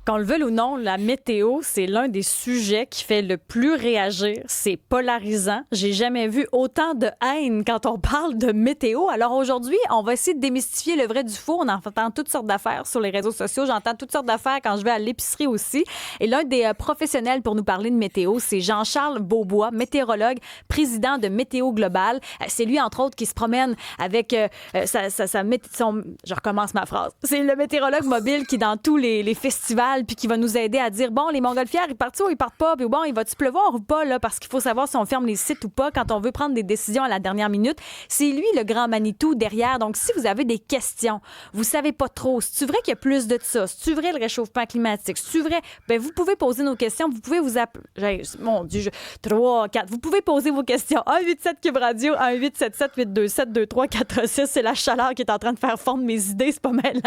Qu'on le veuille ou non, la météo, c'est l'un des sujets qui fait le plus réagir. C'est polarisant. J'ai jamais vu autant de haine quand on parle de météo. Alors aujourd'hui, on va essayer de démystifier le vrai du faux. On entend toutes sortes d'affaires sur les réseaux sociaux. J'entends toutes sortes d'affaires quand je vais à l'épicerie aussi. Et l'un des professionnels pour nous parler de météo, c'est Jean-Charles Beaubois, météorologue, président de Météo Global. C'est lui, entre autres, qui se promène avec je recommence ma phrase. C'est le météorologue mobile qui, dans tous les festivals, puis qui va nous aider à dire, bon, les montgolfières, ils partent ou ils partent pas, puis bon, il va-tu pleuvoir ou pas, là, parce qu'il faut savoir si on ferme les sites ou pas quand on veut prendre des décisions à la dernière minute. C'est lui, le grand Manitou, derrière. Donc, si vous avez des questions, vous savez pas trop, c'est-tu vrai qu'il y a plus de ça? C'est-tu vrai le réchauffement climatique? C'est-tu vrai? Ben, vous pouvez poser nos questions, vous pouvez vous appeler. Mon Dieu, 3, 4. Vous pouvez poser vos questions. 187 Cube Radio, 1-877-827-2346. C'est la chaleur qui est en train de faire fondre mes idées, c'est pas mêlant.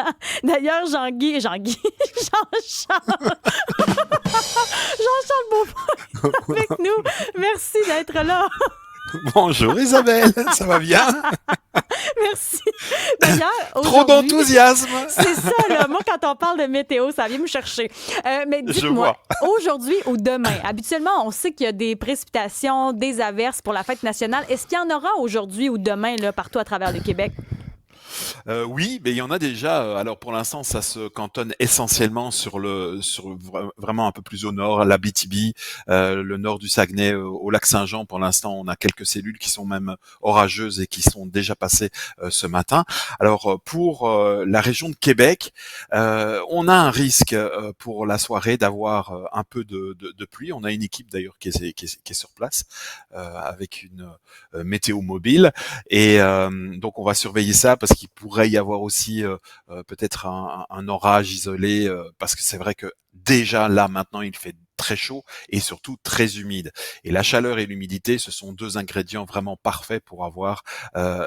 D'ailleurs, Jean-Charles Beaubois avec nous. Merci d'être là. Bonjour Isabelle, ça va bien? Merci. D'ailleurs, trop d'enthousiasme. C'est ça, là. Moi, quand on parle de météo, ça vient me chercher. Mais dites-moi, aujourd'hui ou demain, habituellement, on sait qu'il y a des précipitations, des averses pour la fête nationale. Est-ce qu'il y en aura aujourd'hui ou demain, là, partout à travers le Québec? Oui, mais il y en a déjà. Alors pour l'instant, ça se cantonne essentiellement vraiment un peu plus au nord, l'Abitibi, le nord du Saguenay, au lac Saint-Jean. Pour l'instant, on a quelques cellules qui sont même orageuses et qui sont déjà passées ce matin. Alors pour la région de Québec, on a un risque pour la soirée d'avoir un peu de pluie. On a une équipe d'ailleurs qui est sur place avec une météo mobile et donc on va surveiller ça parce qu'il pourrait y avoir aussi peut-être un orage isolé parce que c'est vrai que déjà là maintenant il fait très chaud et surtout très humide. Et la chaleur et l'humidité, ce sont deux ingrédients vraiment parfaits pour avoir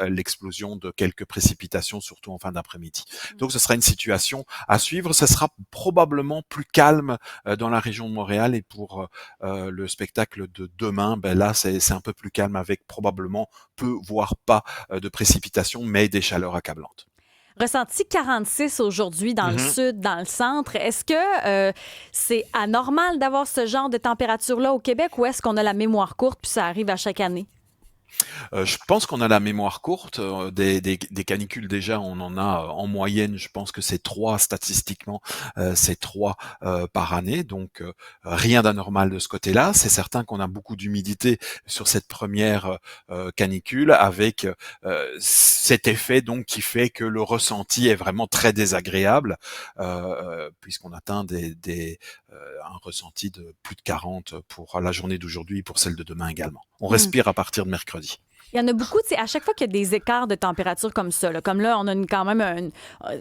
l'explosion de quelques précipitations, surtout en fin d'après-midi. Donc ce sera une situation à suivre. Ce sera probablement plus calme dans la région de Montréal et pour le spectacle de demain, ben là c'est un peu plus calme avec probablement peu voire pas de précipitations, mais des chaleurs accablantes. Ressenti 46 aujourd'hui dans le sud, dans le centre. Est-ce que c'est anormal d'avoir ce genre de température-là au Québec ou est-ce qu'on a la mémoire courte puis ça arrive à chaque année? Je pense qu'on a la mémoire courte. Des canicules déjà, on en a en moyenne. Je pense que c'est 3 statistiquement, c'est 3 par année. Donc rien d'anormal de ce côté-là. C'est certain qu'on a beaucoup d'humidité sur cette première canicule, avec cet effet donc qui fait que le ressenti est vraiment très désagréable, puisqu'on atteint un ressenti de plus de 40 pour la journée d'aujourd'hui et pour celle de demain également. On respire à partir de mercredi. Il y en a beaucoup, tu sais, à chaque fois qu'il y a des écarts de température comme ça, là, comme là, on a quand même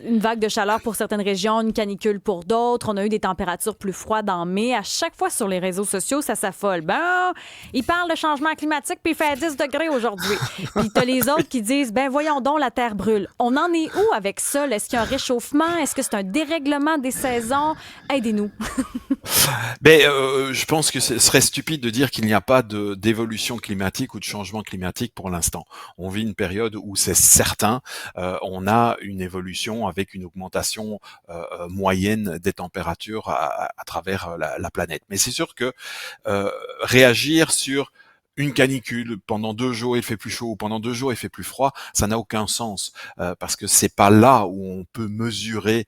une vague de chaleur pour certaines régions, une canicule pour d'autres, on a eu des températures plus froides en mai. À chaque fois sur les réseaux sociaux, ça s'affole. Ben, ils parlent de changement climatique puis il fait 10 degrés aujourd'hui. Puis t'as les autres qui disent, ben voyons donc, la Terre brûle. On en est où avec ça? Est-ce qu'il y a un réchauffement? Est-ce que c'est un dérèglement des saisons? Aidez-nous. Je pense que ce serait stupide de dire qu'il n'y a pas d'évolution climatique ou de changement climatique pour l'instant. On vit une période où c'est certain, on a une évolution avec une augmentation moyenne des températures à travers la planète. Mais c'est sûr que réagir sur une canicule, pendant 2 jours il fait plus chaud, pendant 2 jours il fait plus froid, ça n'a aucun sens, parce que c'est pas là où on peut mesurer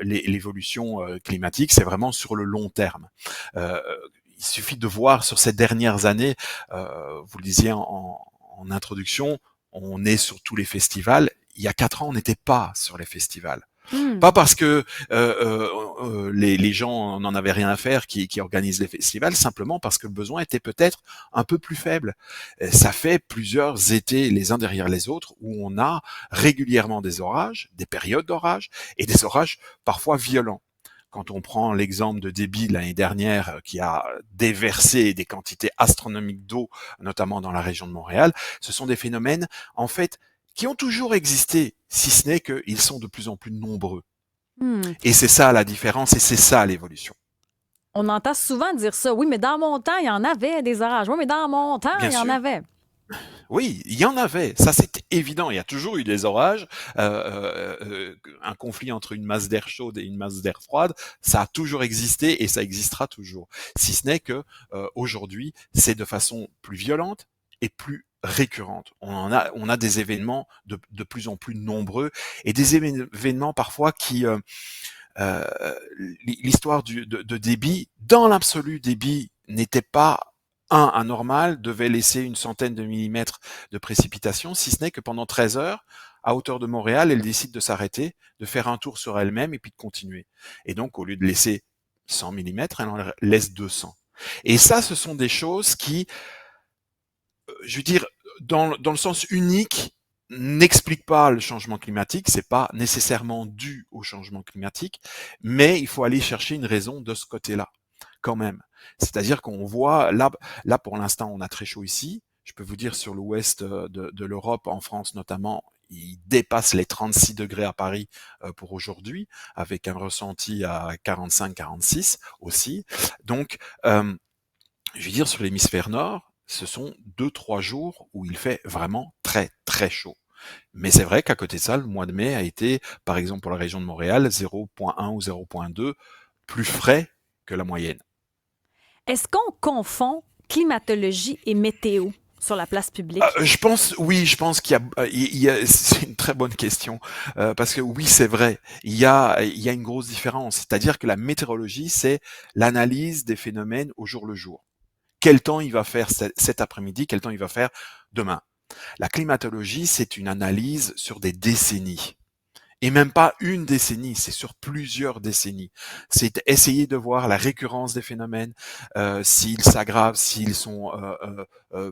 l'évolution climatique, c'est vraiment sur le long terme. Il suffit de voir sur ces dernières années, vous le disiez en introduction, on est sur tous les festivals. Il y a 4 ans, on n'était pas sur les festivals. Pas parce que les gens n'en avaient rien à faire qui organisent les festivals, simplement parce que le besoin était peut-être un peu plus faible. Ça fait plusieurs étés les uns derrière les autres où on a régulièrement des orages, des périodes d'orage et des orages parfois violents. Quand on prend l'exemple de débit l'année dernière qui a déversé des quantités astronomiques d'eau, notamment dans la région de Montréal, ce sont des phénomènes, en fait, qui ont toujours existé, si ce n'est qu'ils sont de plus en plus nombreux. Et c'est ça la différence et c'est ça l'évolution. On entend souvent dire ça. Oui, mais dans mon temps, il y en avait des orages. Oui, mais dans mon temps, il y en avait. Oui, il y en avait, ça c'est évident. Il y a toujours eu des orages, un conflit entre une masse d'air chaude et une masse d'air froide, ça a toujours existé et ça existera toujours. Si ce n'est que aujourd'hui, c'est de façon plus violente et plus récurrente. On a des événements de plus en plus nombreux et des événements parfois qui euh, l'histoire de débit, dans l'absolu, débit n'était pas anormal, devait laisser une centaine de millimètres de précipitation, si ce n'est que pendant 13 heures, à hauteur de Montréal, elle décide de s'arrêter, de faire un tour sur elle-même et puis de continuer. Et donc, au lieu de laisser 100 millimètres, elle en laisse 200. Et ça, ce sont des choses qui, je veux dire, dans le sens unique, n'explique pas le changement climatique, c'est pas nécessairement dû au changement climatique, mais il faut aller chercher une raison de ce côté-là, quand même. C'est-à-dire qu'on voit, là pour l'instant, on a très chaud ici. Je peux vous dire sur l'ouest de l'Europe, en France notamment, il dépasse les 36 degrés à Paris pour aujourd'hui, avec un ressenti à 45-46 aussi. Donc, je veux dire, sur l'hémisphère nord, ce sont 2-3 jours où il fait vraiment très très chaud. Mais c'est vrai qu'à côté de ça, le mois de mai a été, par exemple pour la région de Montréal, 0,1 ou 0,2 plus frais que la moyenne. Est-ce qu'on confond climatologie et météo sur la place publique? Je pense, oui, je pense c'est une très bonne question parce que oui, c'est vrai, il y a une grosse différence. C'est-à-dire que la météorologie, c'est l'analyse des phénomènes au jour le jour. Quel temps il va faire cet après-midi, quel temps il va faire demain. La climatologie, c'est une analyse sur des décennies. Et même pas une décennie, c'est sur plusieurs décennies. C'est essayer de voir la récurrence des phénomènes, s'ils s'aggravent, s'ils sont euh,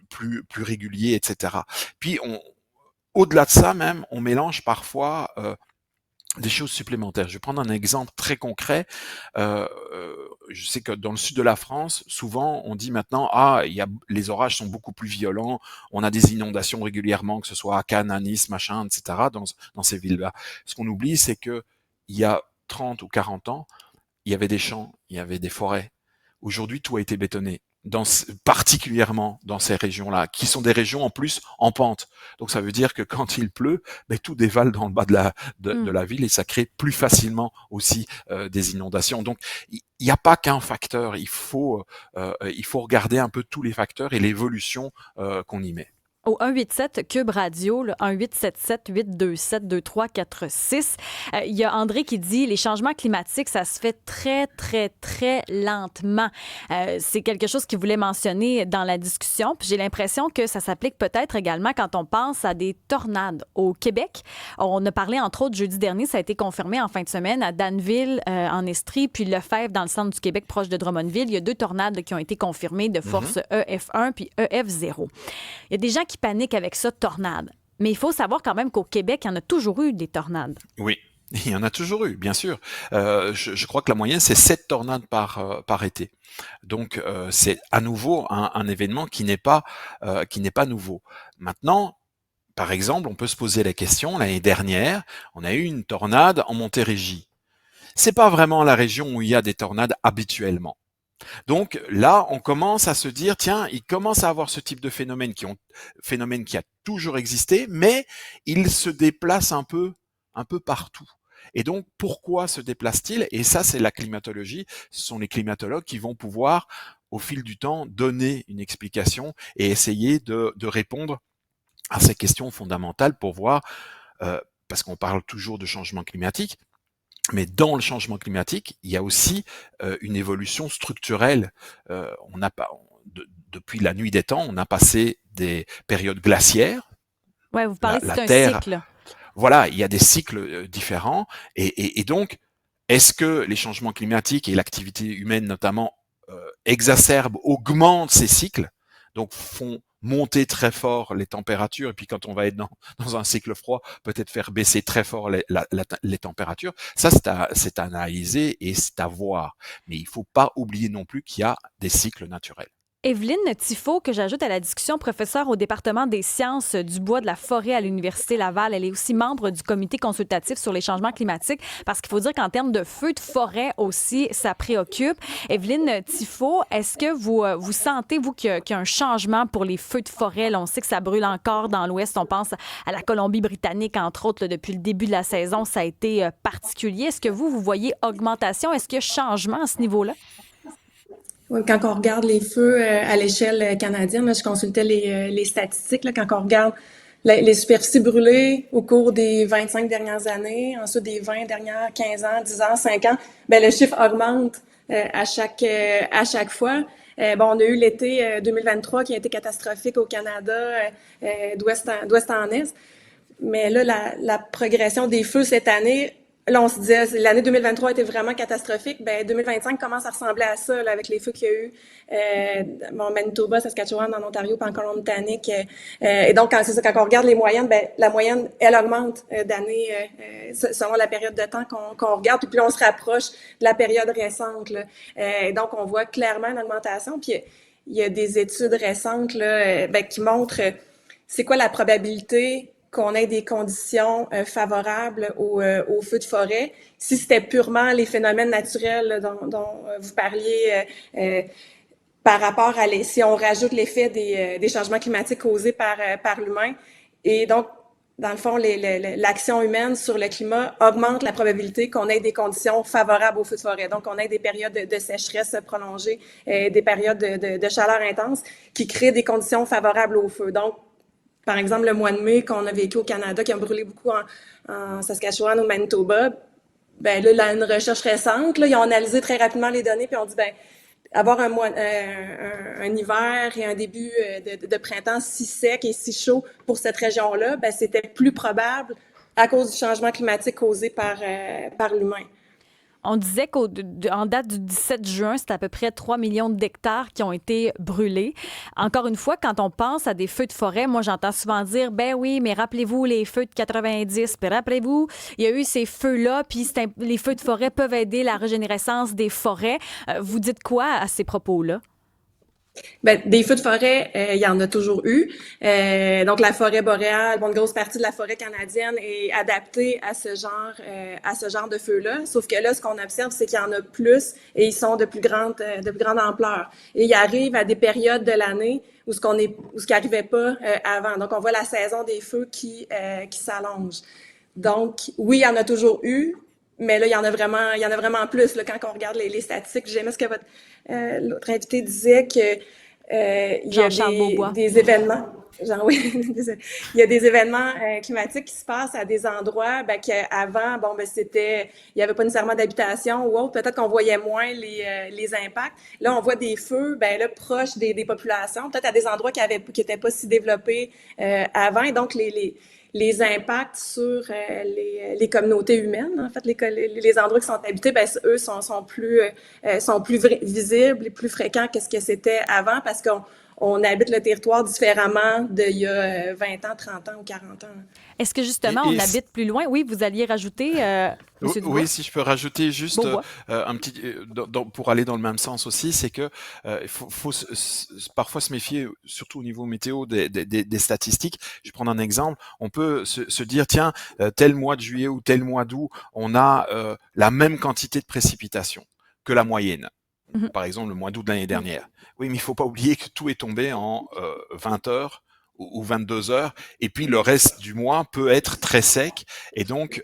plus réguliers, etc. Puis, au-delà de ça même, on mélange parfois des choses supplémentaires. Je vais prendre un exemple très concret. Je sais que dans le sud de la France, souvent on dit maintenant les orages sont beaucoup plus violents, on a des inondations régulièrement, que ce soit à Cannes, à Nice, machin, etc. Dans ces villes-là. Ce qu'on oublie, c'est que il y a 30 ou 40 ans, il y avait des champs, il y avait des forêts. Aujourd'hui, tout a été bétonné, particulièrement dans ces régions-là, qui sont des régions en plus en pente. Donc ça veut dire que quand il pleut, tout dévale dans le bas de la ville et ça crée plus facilement aussi des inondations. Donc il n'y a pas qu'un facteur, il faut regarder un peu tous les facteurs et l'évolution qu'on y met. Au 187 Cube Radio, le 1877-827-2346. Il y a André qui dit les changements climatiques, ça se fait très, très, très lentement. C'est quelque chose qu'il voulait mentionner dans la discussion. Puis j'ai l'impression que ça s'applique peut-être également quand on pense à des tornades au Québec. On a parlé, entre autres, jeudi dernier, ça a été confirmé en fin de semaine à Danville, en Estrie, puis Lefebvre, dans le centre du Québec, proche de Drummondville. Il y a 2 tornades qui ont été confirmées de force EF1 puis EF0. Il y a des gens qui paniquent avec ça, tornade. Mais il faut savoir quand même qu'au Québec, il y en a toujours eu des tornades. Oui. Il y en a toujours eu, bien sûr. Je crois que la moyenne, c'est 7 tornades par été. Donc, c'est à nouveau un événement qui n'est pas nouveau. Maintenant, par exemple, on peut se poser la question, l'année dernière, on a eu une tornade en Montérégie. C'est pas vraiment la région où il y a des tornades habituellement. Donc là, on commence à se dire, tiens, il commence à avoir ce type de phénomène qui a toujours existé, mais il se déplace un peu partout. Et donc, pourquoi se déplace-t-il? Et ça, c'est la climatologie. Ce sont les climatologues qui vont pouvoir, au fil du temps, donner une explication et essayer de répondre à ces questions fondamentales pour voir, parce qu'on parle toujours de changement climatique, mais dans le changement climatique, il y a aussi une évolution structurelle. On a pas, depuis la nuit des temps, on a passé des périodes glaciaires. Oui, vous parlez La c'est un Terre, cycle. voilà, il y a des cycles différents. Et donc, est-ce que les changements climatiques et l'activité humaine notamment exacerbent, augmentent ces cycles, donc font monter très fort les températures, et puis quand on va être dans un cycle froid, peut-être faire baisser très fort les températures. Ça, c'est à analyser et c'est à voir. Mais il faut pas oublier non plus qu'il y a des cycles naturels. Evelyne Tifo, que j'ajoute à la discussion, professeure au département des sciences du bois de la forêt à l'Université Laval. Elle est aussi membre du comité consultatif sur les changements climatiques parce qu'il faut dire qu'en termes de feux de forêt aussi, ça préoccupe. Evelyne Tifo, est-ce que vous sentez, vous, qu'il y a un changement pour les feux de forêt? Là, on sait que ça brûle encore dans l'Ouest. On pense à la Colombie-Britannique, entre autres, là, depuis le début de la saison. Ça a été particulier. Est-ce que vous voyez augmentation? Est-ce qu'il y a changement à ce niveau-là? Oui, quand on regarde les feux à l'échelle canadienne, là, je consultais les statistiques, là, quand on regarde les superficies brûlées au cours des 25 dernières années, ensuite des 20 dernières, 15 ans, 10 ans, 5 ans, ben le chiffre augmente à chaque fois. Bon, on a eu l'été 2023 qui a été catastrophique au Canada, d'ouest en est. Mais là, la progression des feux cette année, là, on se disait, l'année 2023 était vraiment catastrophique. Ben, 2025 commence à ressembler à ça, là, avec les feux qu'il y a eu, Manitoba, Saskatchewan, en Ontario, puis en Colombie-Britannique. Et donc, c'est ça, quand on regarde les moyennes, ben, la moyenne, elle augmente d'année, selon la période de temps qu'on regarde. Puis on se rapproche de la période récente, là. Et donc, on voit clairement une augmentation. Puis il y a des études récentes, là, ben, qui montrent c'est quoi la probabilité qu'on ait des conditions favorables aux feux de forêt. Si c'était purement les phénomènes naturels là, dont vous parliez, par rapport à si on rajoute l'effet des changements climatiques causés par l'humain. Et donc, dans le fond, l'action humaine sur le climat augmente la probabilité qu'on ait des conditions favorables aux feux de forêt. Donc, on ait des périodes de sécheresse prolongées, des périodes de chaleur intense qui créent des conditions favorables aux feux. Donc, par exemple, le mois de mai qu'on a vécu au Canada, qui a brûlé beaucoup en Saskatchewan ou Manitoba, ben là, une recherche récente, là, ils ont analysé très rapidement les données, puis on dit, ben, avoir un hiver et un début de printemps si sec et si chaud pour cette région-là, ben, c'était plus probable à cause du changement climatique causé par l'humain. On disait qu'en date du 17 juin, c'est à peu près 3 millions d'hectares qui ont été brûlés. Encore une fois, quand on pense à des feux de forêt, moi, j'entends souvent dire, ben oui, mais rappelez-vous les feux de 90, puis rappelez-vous, il y a eu ces feux-là, puis les feux de forêt peuvent aider la régénérescence des forêts. Vous dites quoi à ces propos-là? Ben, des feux de forêt, il y en a toujours eu. Donc, la forêt boréale, bon, une grosse partie de la forêt canadienne est adaptée à ce genre de feux-là. Sauf que là, ce qu'on observe, c'est qu'il y en a plus et ils sont de plus grande ampleur. Et ils arrivent à des périodes de l'année où ce qui arrivait pas avant. Donc, on voit la saison des feux qui s'allonge. Donc, oui, il y en a toujours eu. Mais là, il y en a vraiment plus là, quand on regarde les statistiques. J'aimais ce que l'autre invité disait que il y a des événements. Genre, oui, il y a des événements climatiques qui se passent à des endroits qu'avant, bon, ben il y avait pas nécessairement d'habitation ou autre. Peut-être qu'on voyait moins les impacts. Là, on voit des feux, ben là, proches des populations, peut-être à des endroits qui étaient pas si développés avant. Et donc, les impacts sur les communautés humaines, en fait, les endroits qui sont habités, ben eux sont plus visibles et plus fréquents que ce que c'était avant parce qu'on habite le territoire différemment d'il y a 20 ans, 30 ans ou 40 ans. Est-ce que justement, on habite plus loin? Oui, vous alliez rajouter, Monsieur Dubois? Oui, si je peux rajouter juste un petit, pour aller dans le même sens aussi, c'est que il faut parfois se méfier, surtout au niveau météo, des statistiques. Je vais prendre un exemple. On peut se dire, tiens, tel mois de juillet ou tel mois d'août, on a la même quantité de précipitations que la moyenne. Mhm. Par exemple, le mois d'août de l'année dernière. Oui, mais il faut pas oublier que tout est tombé en 20 heures ou 22 heures, et puis le reste du mois peut être très sec, et donc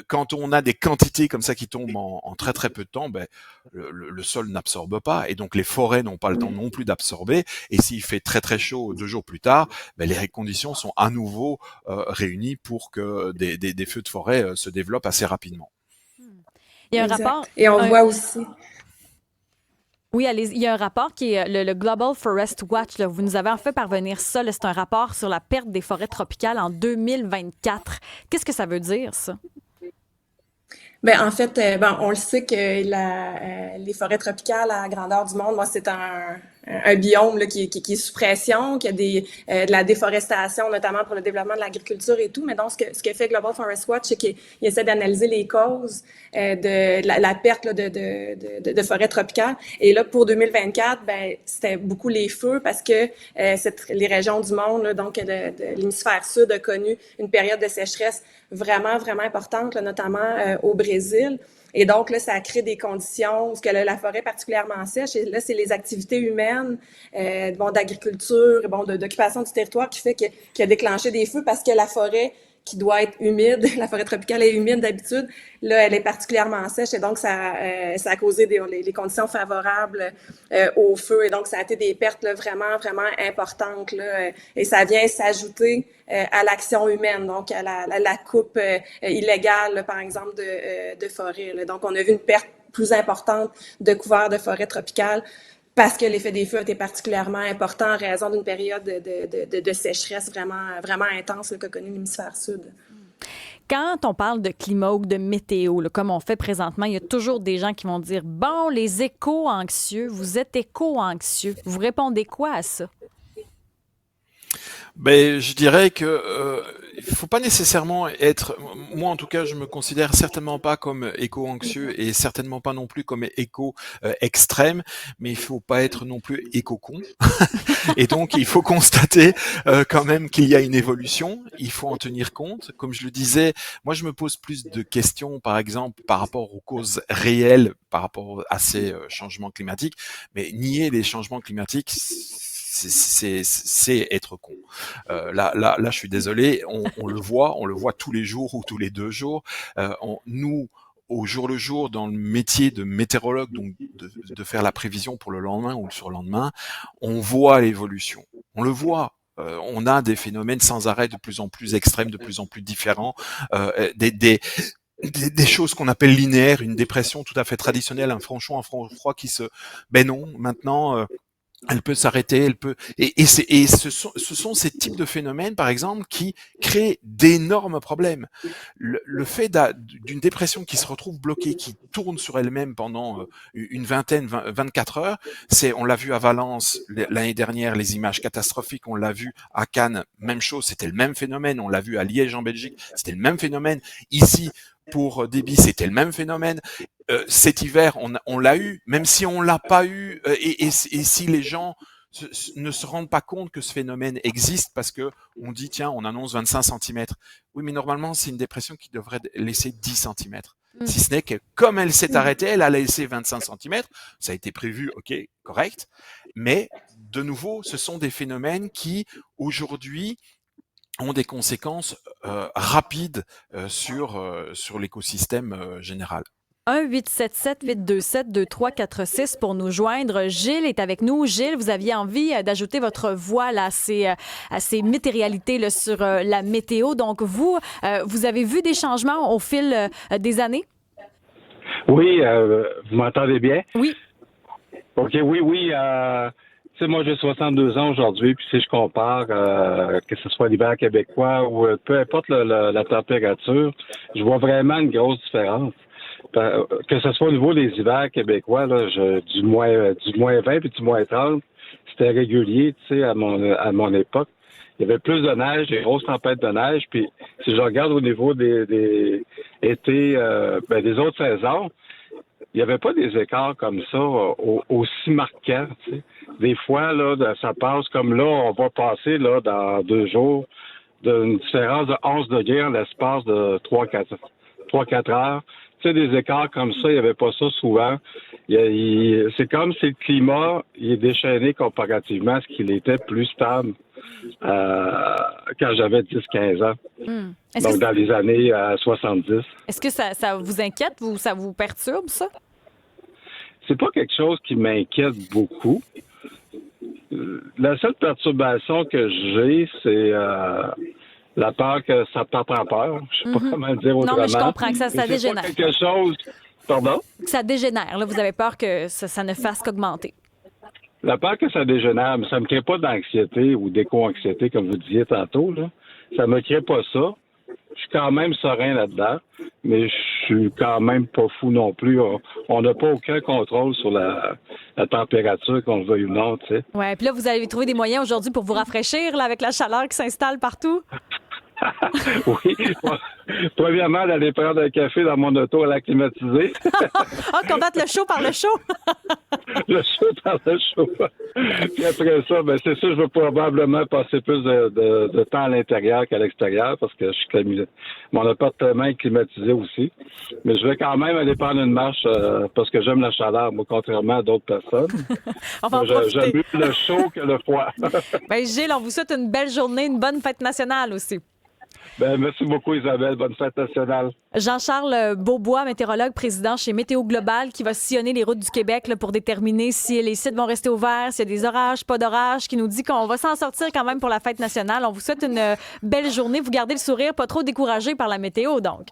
quand on a des quantités comme ça qui tombent en très très peu de temps, ben, le sol n'absorbe pas, et donc les forêts n'ont pas le temps non plus d'absorber, et s'il fait très très chaud 2 jours plus tard, ben, les conditions sont à nouveau réunies pour que des feux de forêt se développent assez rapidement. Il y a un rapport... Et on voit aussi... Oui, allez, il y a un rapport qui est le Global Forest Watch. Là. Vous nous avez en fait parvenir ça. C'est un rapport sur la perte des forêts tropicales en 2024. Qu'est-ce que ça veut dire, ça? Ben en fait, on le sait que les forêts tropicales à la grandeur du monde, moi, c'est un biome là, qui est sous pression, qu'il y a de la déforestation, notamment pour le développement de l'agriculture et tout. Mais donc, ce que fait Global Forest Watch, c'est qu'il essaie d'analyser les causes de la perte là, de forêts tropicales. Et là, pour 2024, ben c'était beaucoup les feux parce que les régions du monde, là, donc de l'hémisphère sud, a connu une période de sécheresse vraiment, vraiment importante, là, notamment au Brésil. Et donc, là, ça crée des conditions où la forêt est particulièrement sèche. Et là, c'est les activités humaines, d'agriculture, d'occupation du territoire qui a déclenché des feux parce que la forêt qui doit être humide, la forêt tropicale est humide d'habitude, là, elle est particulièrement sèche et donc ça a causé les conditions favorables au feu et donc ça a été des pertes là, vraiment, vraiment importantes là, et ça vient s'ajouter à l'action humaine, donc à la coupe illégale, là, par exemple, de forêt. Là. Donc, on a vu une perte plus importante de couverts de forêt tropicale parce que l'effet des feux était particulièrement important en raison d'une période de sécheresse vraiment, vraiment intense qu'a connue l'hémisphère sud. Quand on parle de climat ou de météo, là, comme on fait présentement, il y a toujours des gens qui vont dire « Bon, les éco-anxieux, vous êtes éco-anxieux. » Vous répondez quoi à ça? Ben, je dirais que il faut pas nécessairement être. Moi, en tout cas, je me considère certainement pas comme éco-anxieux et certainement pas non plus comme éco-extrême, mais il faut pas être non plus éco-con. Et donc, il faut constater quand même qu'il y a une évolution. Il faut en tenir compte. Comme je le disais, moi, je me pose plus de questions, par exemple, par rapport aux causes réelles, par rapport à ces changements climatiques. Mais nier les changements climatiques, c'est être con. Là, je suis désolé, on le voit tous les jours ou tous les 2 jours. Nous, au jour le jour, dans le métier de météorologue, donc de faire la prévision pour le lendemain ou le surlendemain, on voit l'évolution. On le voit. On a des phénomènes sans arrêt de plus en plus extrêmes, de plus en plus différents, des choses qu'on appelle linéaires, une dépression tout à fait traditionnelle, un franc chaud, un franc froid qui se... Ben non, maintenant... elle peut s'arrêter, elle peut ce sont ces types de phénomènes, par exemple, qui créent d'énormes problèmes. Le fait d'une dépression qui se retrouve bloquée, qui tourne sur elle-même pendant une 24 heures, on l'a vu à Valence l'année dernière, les images catastrophiques, on l'a vu à Cannes, même chose, c'était le même phénomène, on l'a vu à Liège en Belgique, c'était le même phénomène. Ici, pour Débit, c'était le même phénomène. Cet hiver, on l'a eu, même si on l'a pas eu, et si les gens ne se rendent pas compte que ce phénomène existe parce que on dit tiens, on annonce 25 cm. Oui, mais normalement, c'est une dépression qui devrait laisser 10 cm. Si ce n'est que comme elle s'est arrêtée, elle a laissé 25 cm. Ça a été prévu, ok, correct. Mais de nouveau, ce sont des phénomènes qui aujourd'hui ont des conséquences rapides sur l'écosystème général. 1-877-827-2346 pour nous joindre. Gilles est avec nous. Gilles, vous aviez envie d'ajouter votre voix là, à ces météorialités là, sur la météo. Donc, vous avez vu des changements au fil des années? Oui, vous m'entendez bien? Oui. OK, oui. Tu sais, moi, j'ai 62 ans aujourd'hui, puis si je compare, que ce soit l'hiver québécois ou peu importe la température, je vois vraiment une grosse différence. Que ce soit au niveau des hivers québécois, là, du moins 20 puis du moins 30, c'était régulier, tu sais, à mon époque. Il y avait plus de neige, des grosses tempêtes de neige, puis si je regarde au niveau des étés, des autres saisons, il n'y avait pas des écarts comme ça aussi marquants, tu sais. Des fois, là, ça passe comme là, on va passer, là, dans 2 jours, d'une différence de 11 degrés en l'espace de 3-4 heures. Tu sais, des écarts comme ça, il n'y avait pas ça souvent. C'est comme si le climat, il est déchaîné comparativement à ce qu'il était plus stable quand j'avais 10-15 ans. Donc, dans les années 70. Est-ce que ça vous inquiète ou ça vous perturbe, ça? C'est pas quelque chose qui m'inquiète beaucoup. La seule perturbation que j'ai, c'est la peur que ça parte en peur. Je sais pas comment le dire autrement. Non, mais je comprends que ça dégénère. C'est pas quelque chose... Pardon? Que ça dégénère. Là, vous avez peur que ça ne fasse qu'augmenter. La peur que ça dégénère, mais ça me crée pas d'anxiété ou d'éco-anxiété, comme vous disiez tantôt, là. Ça me crée pas ça. je suis quand même serein là-dedans, mais je suis quand même pas fou non plus. On n'a pas aucun contrôle sur la température, qu'on le veuille ou non, tu sais. Ouais, puis là, vous avez trouvé des moyens aujourd'hui pour vous rafraîchir là, avec la chaleur qui s'installe partout? Oui. Premièrement, d'aller prendre un café dans mon auto à la climatisée. Ah, combattre le chaud par le chaud! Le chaud par le chaud. Puis après ça, ben c'est sûr, je vais probablement passer plus de temps à l'intérieur qu'à l'extérieur parce que je suis climatisé. Mon appartement est climatisé aussi. Mais je vais quand même aller prendre une marche parce que j'aime la chaleur, moi, contrairement à d'autres personnes. On va en J'aime profiter. mieux le chaud que le froid. Ben, Gilles, on vous souhaite une belle journée, une bonne fête nationale aussi. Ben, merci beaucoup, Isabelle. Bonne fête nationale. Jean-Charles Beaubois, météorologue, président chez Météo Global, qui va sillonner les routes du Québec là, pour déterminer si les sites vont rester ouverts, s'il y a des orages, pas d'orages, qui nous dit qu'on va s'en sortir quand même pour la fête nationale. On vous souhaite une belle journée. Vous gardez le sourire, pas trop découragé par la météo, donc.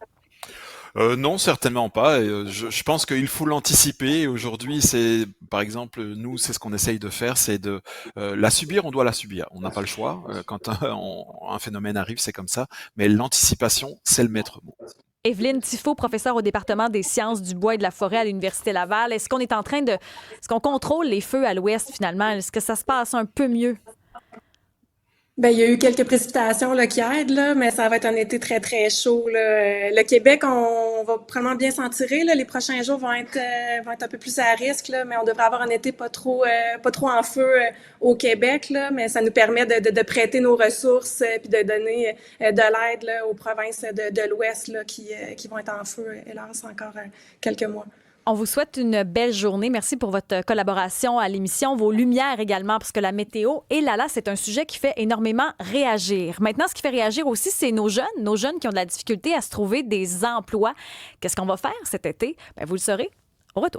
Non, certainement pas. Et, je pense qu'il faut l'anticiper. Aujourd'hui, c'est, par exemple, nous, c'est ce qu'on essaye de faire, c'est de la subir. On doit la subir. On n'a pas le choix. Quand un phénomène arrive, c'est comme ça. Mais l'anticipation, c'est le maître mot. Evelyne Tifo, professeure au département des sciences du bois et de la forêt à l'Université Laval. Est-ce qu'on contrôle les feux à l'ouest finalement? Est-ce que ça se passe un peu mieux? Ben, il y a eu quelques précipitations là, qui aident, là, mais ça va être un été très, très chaud. Là. Le Québec, on va probablement bien s'en tirer. Là. Les prochains jours vont être un peu plus à risque, là, mais on devrait avoir un été pas trop en feu au Québec. Là, mais ça nous permet de prêter nos ressources puis de donner de l'aide là, aux provinces de l'Ouest là, qui vont être en feu, hélas, encore quelques mois. On vous souhaite une belle journée. Merci pour votre collaboration à l'émission, vos lumières également, parce que la météo, et là, c'est un sujet qui fait énormément réagir. Maintenant, ce qui fait réagir aussi, c'est nos jeunes qui ont de la difficulté à se trouver des emplois. Qu'est-ce qu'on va faire cet été? Bien, vous le saurez